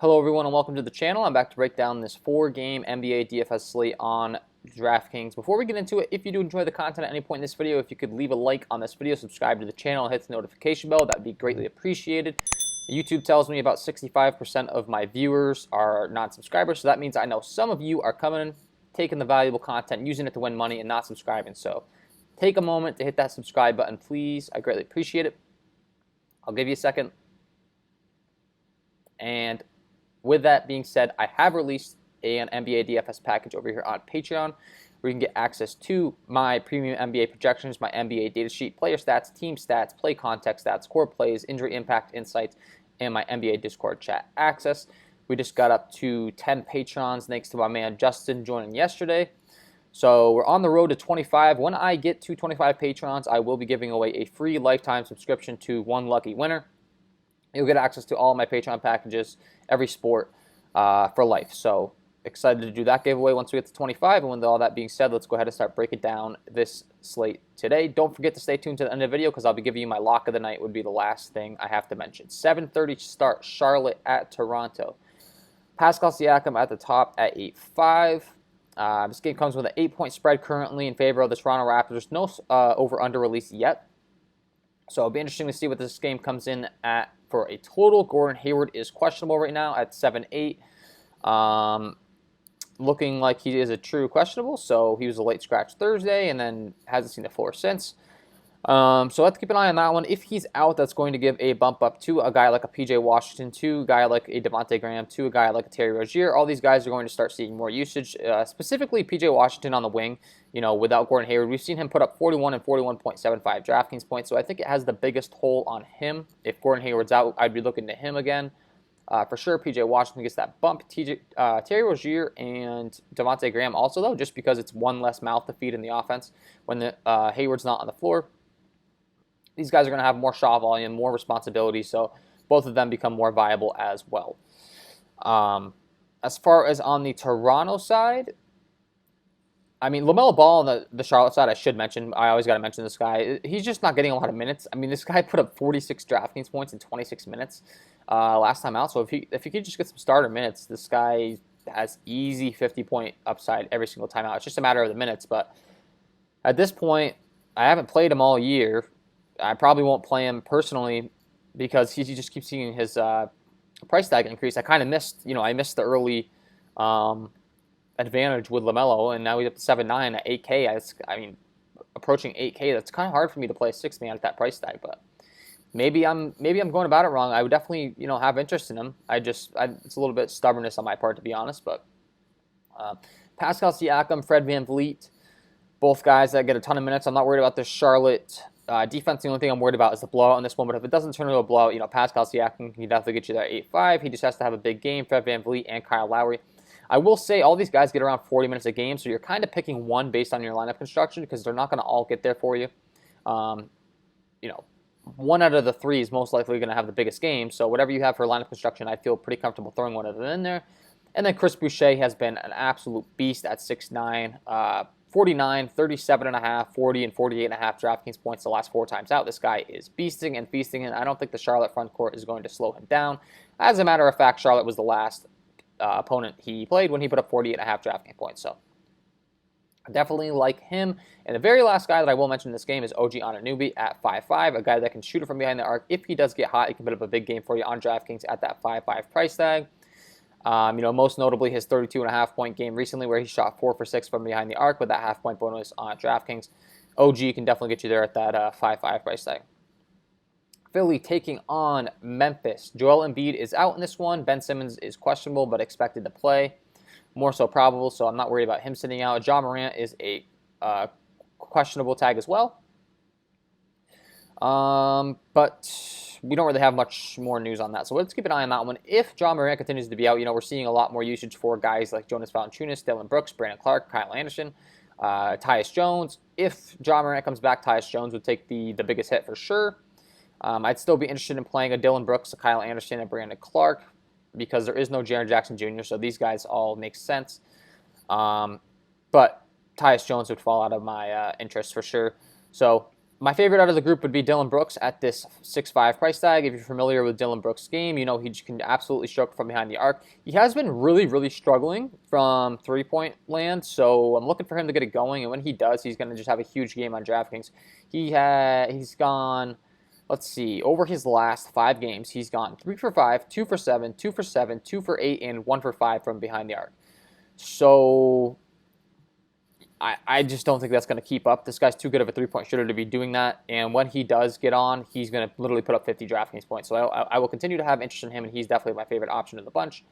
Hello everyone and welcome to the channel. I'm back to break down this 4-game NBA DFS slate on DraftKings. Before we get into it, if you do enjoy the content at any point in this video, if you could leave a like on this video, subscribe to the channel, and hit the notification bell, that would be greatly appreciated. YouTube tells me about 65% of my viewers are non-subscribers, so that means I know some of you are coming, taking the valuable content, using it to win money, and not subscribing. So take a moment to hit that subscribe button, please. I greatly appreciate it. I'll give you a second. And with that being said, I have released an NBA DFS package over here on Patreon where you can get access to my premium NBA projections, my NBA data sheet, player stats, team stats, play context stats, core plays, injury impact insights, and my NBA Discord chat access. We just got up to 10 patrons thanks to my man Justin joining yesterday. So we're on the road to 25. When I get to 25 patrons, I will be giving away a free lifetime subscription to one lucky winner. You'll get access to all of my Patreon packages, every sport, for life. So excited to do that giveaway once we get to 25. And with all that being said, let's go ahead and start breaking down this slate today. Don't forget to stay tuned to the end of the video because I'll be giving you my lock of the night would be the last thing I have to mention. 7:30 start, Charlotte at Toronto. Pascal Siakam at the top at 8.5. This game comes with an 8-point spread currently in favor of the Toronto Raptors. No over-under release yet. So it'll be interesting to see what this game comes in at for a total. Gordon Hayward is questionable right now at 7.8. Looking like he is a true questionable. So he was a late scratch Thursday and then hasn't seen the floor since. So let's keep an eye on that one. If he's out, that's going to give a bump up to a guy like a PJ Washington, to a guy like a Devontae Graham, to a guy like a Terry Rozier. All these guys are going to start seeing more usage, specifically PJ Washington on the wing. You know, without Gordon Hayward, we've seen him put up 41 and 41.75 DraftKings points. So I think it has the biggest hole on him. If Gordon Hayward's out, I'd be looking to him again. For sure, PJ Washington gets that bump. Terry Rozier and Devontae Graham also, though, just because it's one less mouth to feed in the offense when Hayward's not on the floor. These guys are going to have more shot volume, more responsibility, so both of them become more viable as well. As far as on the Toronto side, I mean, LaMelo Ball on the Charlotte side, I should mention. I always got to mention this guy. He's just not getting a lot of minutes. I mean, this guy put up 46 DraftKings points in 26 minutes last time out. So if he could just get some starter minutes, this guy has easy 50-point upside every single time out. It's just a matter of the minutes. But at this point, I haven't played him all year. I probably won't play him personally because he just keeps seeing his price tag increase. I kind of missed, I missed the early advantage with LaMelo, and now he's up to 7.9 at 8K. I mean, approaching 8K. That's kind of hard for me to play a 6-man at that price tag, but maybe I'm going about it wrong. I would definitely have interest in him. It's a little bit stubbornness on my part, to be honest. But Pascal Siakam, Fred VanVleet, both guys that get a ton of minutes. I'm not worried about this Charlotte defense. The only thing I'm worried about is the blowout on this one. But if it doesn't turn into a blowout, Pascal Siakam can definitely get you there at 8.5. He just has to have a big game. Fred VanVleet and Kyle Lowry. I will say all these guys get around 40 minutes a game, so you're kind of picking one based on your lineup construction because they're not going to all get there for you. One out of the three is most likely going to have the biggest game. So whatever you have for lineup construction, I feel pretty comfortable throwing one of them in there. And then Chris Boucher has been an absolute beast at 6'9", 49, 37.5, 40, and 48.5 DraftKings points the last 4 times out. This guy is beasting and feasting, and I don't think the Charlotte front court is going to slow him down. As a matter of fact, Charlotte was the last opponent he played when he put up 48.5 DraftKings points. So I definitely like him. And the very last guy that I will mention in this game is OG Anunoby at 5.5, a guy that can shoot it from behind the arc. If he does get hot, he can put up a big game for you on DraftKings at that 5.5 price tag. Most notably his 32.5-point game recently where he shot 4 for 6 from behind the arc with that half-point bonus on DraftKings. OG can definitely get you there at that 5.5 price tag. Philly taking on Memphis. Joel Embiid is out in this one. Ben Simmons is questionable but expected to play. More so probable, so I'm not worried about him sitting out. Ja Morant is a questionable tag as well. But we don't really have much more news on that. So let's keep an eye on that one. If Ja Morant continues to be out, we're seeing a lot more usage for guys like Jonas Valanciunas, Dillon Brooks, Brandon Clark, Kyle Anderson, Tyus Jones. If Ja Morant comes back, Tyus Jones would take the biggest hit for sure. I'd still be interested in playing a Dillon Brooks, a Kyle Anderson, and Brandon Clark because there is no Jaren Jackson Jr., so these guys all make sense. But Tyus Jones would fall out of my interest for sure. So My favorite out of the group would be Dylan Brooks at this 6.5 price tag. If you're familiar with Dylan Brooks' game, you know he can absolutely stroke from behind the arc. He has been really, really struggling from three-point land, so I'm looking for him to get it going. And when he does, he's going to just have a huge game on DraftKings. He's gone, let's see, over his last 5 games, he's gone 3 for 5, 2 for 7, 2 for 7, 2 for 8, and 1 for 5 from behind the arc. So I just don't think that's going to keep up. This guy's too good of a three-point shooter to be doing that. And when he does get on, he's going to literally put up 50 DraftKings points. So I will continue to have interest in him, and he's definitely my favorite option in the bunch,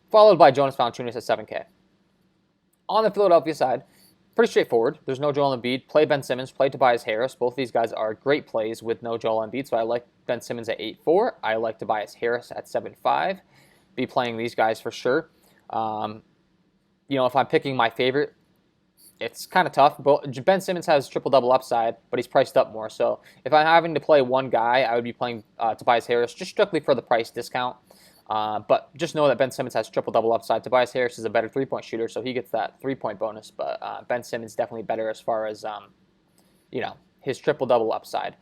followed by Jonas Valanciunas at 7K. On the Philadelphia side, pretty straightforward. There's no Joel Embiid. Play Ben Simmons, play Tobias Harris. Both of these guys are great plays with no Joel Embiid, so I like Ben Simmons at 8.4. I like Tobias Harris at 7.5. Be playing these guys for sure. If I'm picking my favorite, it's kind of tough. But Ben Simmons has triple-double upside, but he's priced up more. So if I'm having to play one guy, I would be playing Tobias Harris just strictly for the price discount. But just know that Ben Simmons has triple-double upside. Tobias Harris is a better three-point shooter, so he gets that three-point bonus. But Ben Simmons definitely better as far as, his triple-double upside.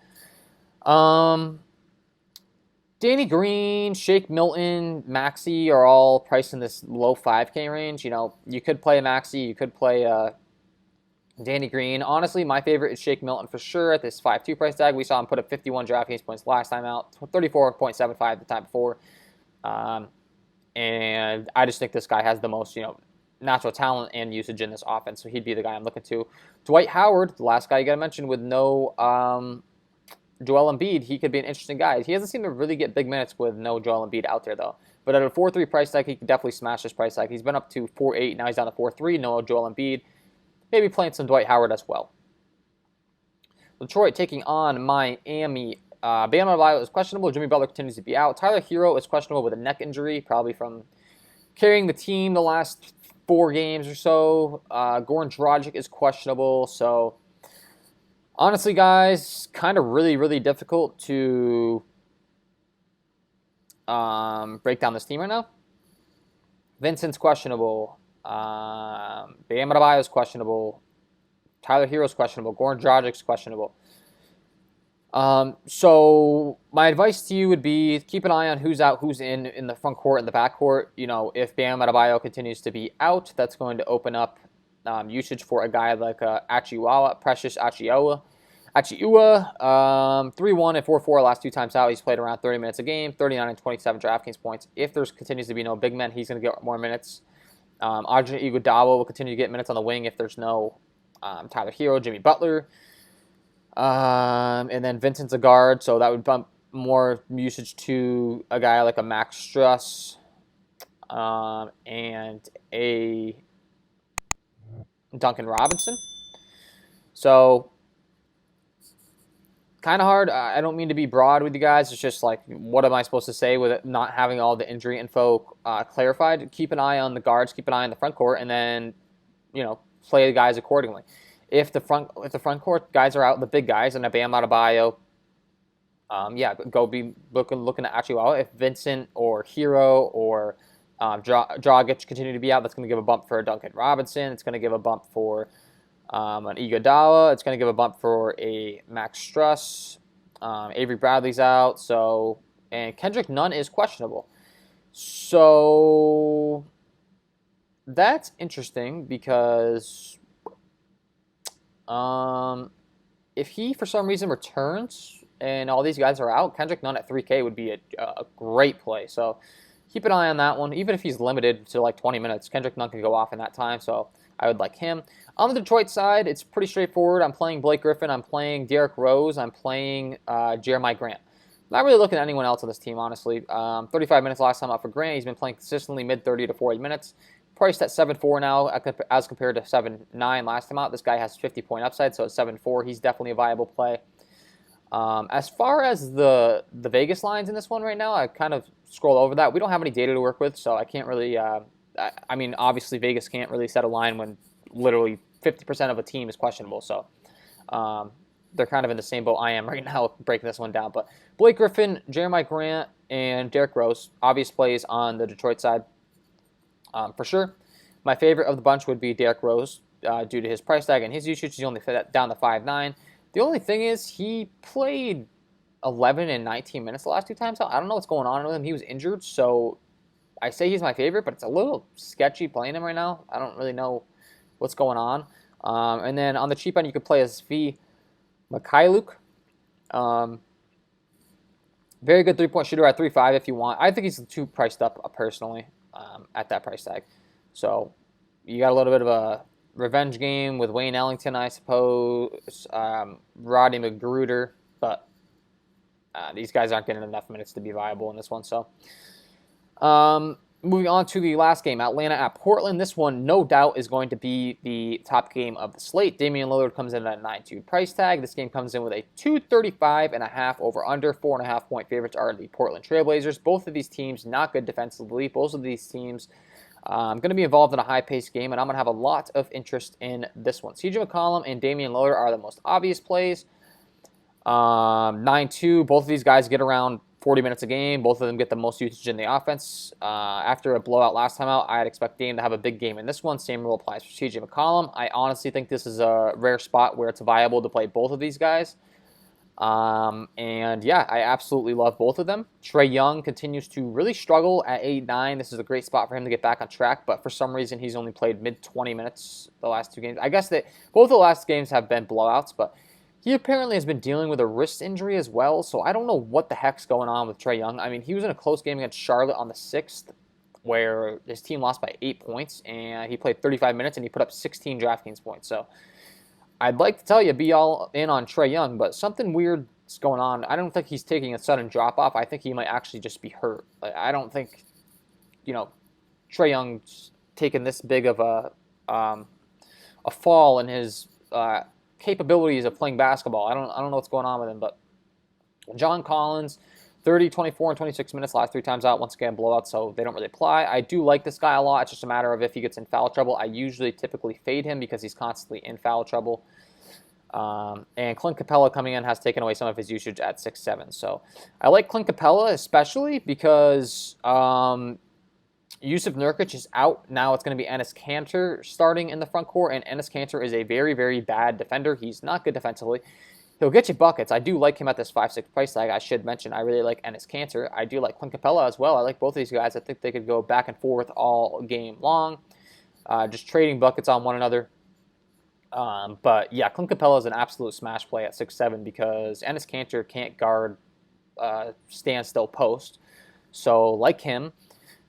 Danny Green, Shake Milton, Maxey are all priced in this low 5K range. You could play Maxey, you could play Danny Green. Honestly, my favorite is Shake Milton for sure at this 5.2 price tag. We saw him put up 51 DraftKings points last time out, 34.75 the time before. And I just think this guy has the most, natural talent and usage in this offense, so he'd be the guy I'm looking to. Dwight Howard, the last guy you got to mention with no Joel Embiid, he could be an interesting guy. He hasn't seemed to really get big minutes with no Joel Embiid out there, though. But at a 4.3 price tag, he could definitely smash this price tag. He's been up to 4.8, now he's down to 4.3, no Joel Embiid. Maybe playing some Dwight Howard as well. Detroit taking on Miami. Bam Adebayo is questionable. Jimmy Butler continues to be out. Tyler Hero is questionable with a neck injury, probably from carrying the team the last 4 games or so. Goran Dragic is questionable. So, honestly, guys, kind of really, really difficult to break down this team right now. Vincent's questionable. Bam Adebayo is questionable. Tyler Hero is questionable. Goran Dragic is questionable. So my advice to you would be keep an eye on who's out, who's in the front court and the back court. If Bam Adebayo continues to be out, that's going to open up usage for a guy like Precious Achiuwa. 3-1 and 4-4 last 2 times out. He's played around 30 minutes a game, 39 and 27 DraftKings points. If there continues to be no big men, he's going to get more minutes. Adrian Iguodala will continue to get minutes on the wing if there's no Tyler Hero, Jimmy Butler. And then Vincent's a guard, so that would bump more usage to a guy like a Max Struss and a Duncan Robinson. So, kind of hard. I don't mean to be broad with you guys. It's just like, what am I supposed to say with it not having all the injury info clarified? Keep an eye on the guards, keep an eye on the front court, and then, play the guys accordingly. If the front court guys are out, the big guys, and a Bam Adebayo, go be looking at Achiuwa. If Vincent or Hero or Dragic continue to be out, that's going to give a bump for Duncan Robinson. It's going to give a bump for an Iguodala. It's going to give a bump for a Max Struss. Avery Bradley's out, and Kendrick Nunn is questionable. So that's interesting because if he for some reason returns and all these guys are out, Kendrick Nunn at 3K would be a great play. So keep an eye on that one. Even if he's limited to like 20 minutes, Kendrick Nunn can go off in that time. So I would like him. On the Detroit side, it's pretty straightforward. I'm playing Blake Griffin. I'm playing Derrick Rose. I'm playing Jeremiah Grant. Not really looking at anyone else on this team, honestly. 35 minutes last time out for Grant. He's been playing consistently mid-30 to 40 minutes. Priced at 7.4 now as compared to 7.9 last time out. This guy has 50-point upside, so at 7.4, he's definitely a viable play. As far as the Vegas lines in this one right now, I kind of scroll over that. We don't have any data to work with, so I can't really obviously Vegas can't really set a line when literally 50% of a team is questionable. So they're kind of in the same boat I am right now breaking this one down. But Blake Griffin, Jeremiah Grant, and Derrick Rose, obvious plays on the Detroit side. For sure. My favorite of the bunch would be Derrick Rose due to his price tag and his usage. He's only down to 5.9. The only thing is he played 11 and 19 minutes the last 2 times out. I don't know what's going on with him. He was injured, so I say he's my favorite, but it's a little sketchy playing him right now. I don't really know what's going on. And then on the cheap end, you could play as V. Mikhailuk. Very good three-point shooter at 3.5 if you want. I think he's too priced up personally at that price tag. So you got a little bit of a revenge game with Wayne Ellington, I suppose, Rodney McGruder, but these guys aren't getting enough minutes to be viable in this one. So moving on to the last game, Atlanta at Portland. This one, no doubt, is going to be the top game of the slate. Damian Lillard comes in at a 9.2 price tag. This game comes in with a 235.5 over/under. 4.5 point favorites are the Portland Trailblazers. Both of these teams not good defensively. Both of these teams going to be involved in a high-paced game, and I'm going to have a lot of interest in this one. CJ McCollum and Damian Lillard are the most obvious plays. 9.2, both of these guys get around 40 minutes a game. Both of them get the most usage in the offense. After a blowout last time out, I'd expect Dame to have a big game in this one. Same rule applies for CJ McCollum. I honestly think this is a rare spot where it's viable to play both of these guys. And yeah, I absolutely love both of them. Trae Young continues to really struggle at 8-9. This is a great spot for him to get back on track, but for some reason he's only played mid-20 minutes the last 2 games. I guess that both the last games have been blowouts, but he apparently has been dealing with a wrist injury as well, so I don't know what the heck's going on with Trae Young. I mean, he was in a close game against Charlotte on the 6th, where his team lost by 8 points, and he played 35 minutes, and he put up 16 DraftKings points. So I'd like to tell you, be all in on Trae Young, but something weird is going on. I don't think he's taking a sudden drop-off. I think he might actually just be hurt. I don't think, Trae Young's taken this big of a fall in his capabilities of playing basketball. I don't know what's going on with him, but John Collins, 30, 24, and 26 minutes last 3 times out. Once again, blowout, so they don't really apply. I do like this guy a lot. It's just a matter of if he gets in foul trouble. I usually typically fade him because he's constantly in foul trouble. And Clint Capella coming in has taken away some of his usage at 6.7. So I like Clint Capella especially because Yusuf Nurkic is out. Now it's going to be Enes Kanter starting in the front court, and Enes Kanter is a very, very bad defender. He's not good defensively. He'll get you buckets. I do like him at this 5.6 price tag. I should mention I really like Enes Kanter. I do like Clint Capella as well. I like both of these guys. I think they could go back and forth all game long, just trading buckets on one another. But yeah, Clint Capella is an absolute smash play at 6.7 because Enes Kanter can't guard standstill post. So like him.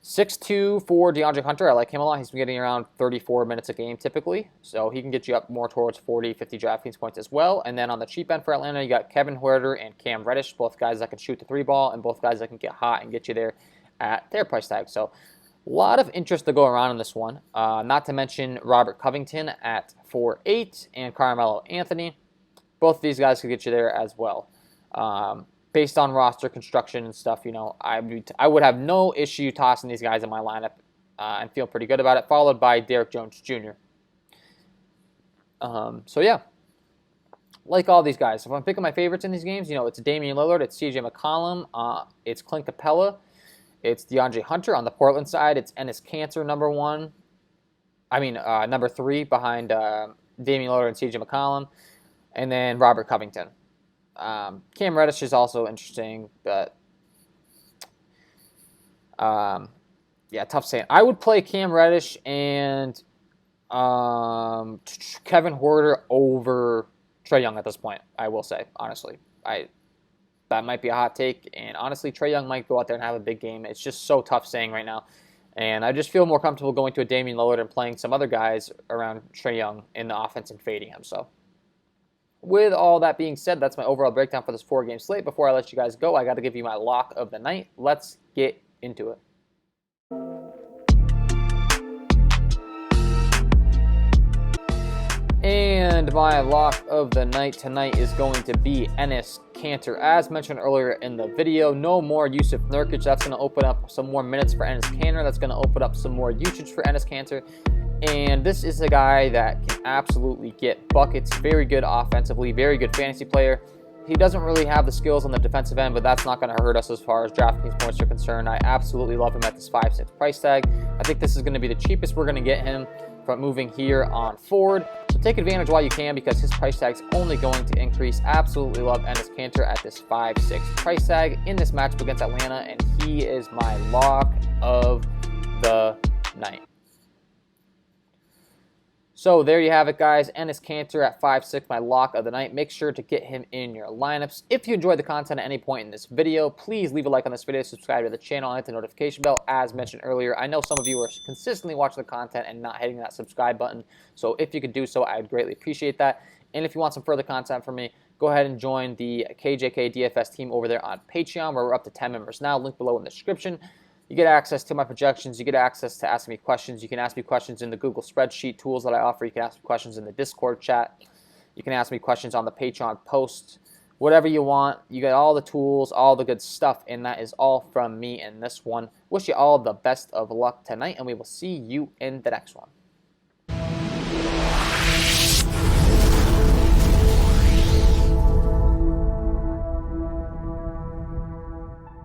6.2 for DeAndre Hunter. I like him a lot. He's been getting around 34 minutes a game typically. So he can get you up more towards 40, 50 DraftKings points as well. And then on the cheap end for Atlanta, you got Kevin Huerter and Cam Reddish, both guys that can shoot the 3-ball and both guys that can get hot and get you there at their price tag. So a lot of interest to go around in this one. Not to mention Robert Covington at 4.8 and Carmelo Anthony. Both of these guys could get you there as well. Based on roster construction and stuff, I would have no issue tossing these guys in my lineup and feel pretty good about it, followed by Derrick Jones Jr. So yeah, like all these guys. If I'm picking my favorites in these games, it's Damian Lillard, it's CJ McCollum, it's Clint Capella, it's DeAndre Hunter. On the Portland side, it's Enes Kanter, number 3 behind Damian Lillard and CJ McCollum, and then Robert Covington. Cam Reddish is also interesting, but tough saying. I would play Cam Reddish and Kevin Huerter over Trae Young at this point, I will say, honestly. That might be a hot take, and honestly, Trae Young might go out there and have a big game. It's just so tough saying right now, and I just feel more comfortable going to a Damian Lillard and playing some other guys around Trae Young in the offense and fading him, so. With all that being said, that's my overall breakdown for this 4-game slate. Before I let you guys go, I got to give you my lock of the night. Let's get into it. And my lock of the night tonight is going to be Enes Kanter. As mentioned earlier in the video, no more Yusuf Nurkic. That's going to open up some more minutes for Enes Kanter. That's going to open up some more usage for Enes Kanter. And this is a guy that can absolutely get buckets, very good offensively, very good fantasy player. He doesn't really have the skills on the defensive end, but that's not going to hurt us as far as DraftKings points are concerned. I absolutely love him at this 5.6 price tag. I think this is going to be the cheapest we're going to get him from moving here on forward. So So take advantage while you can because his price tag is only going to increase. Absolutely love Enes Kanter at this 5-6 price tag in this matchup against Atlanta, and he is my lock of the night. So there you have it, guys. Enes Kanter at 5-6, my lock of the night. Make sure to get him in your lineups. If you enjoyed the content at any point in this video, please leave a like on this video, subscribe to the channel, and hit the notification bell as mentioned earlier. I know some of you are consistently watching the content and not hitting that subscribe button, so if you could do so, I would greatly appreciate that. And if you want some further content from me, go ahead and join the KJK DFS team over there on Patreon, where we're up to 10 members now. Link below in the description. You get access to my projections. You get access to asking me questions. You can ask me questions in the Google spreadsheet tools that I offer. You can ask me questions in the Discord chat. You can ask me questions on the Patreon post. Whatever you want. You get all the tools, all the good stuff, and that is all from me in this one. Wish you all the best of luck tonight, and we will see you in the next one.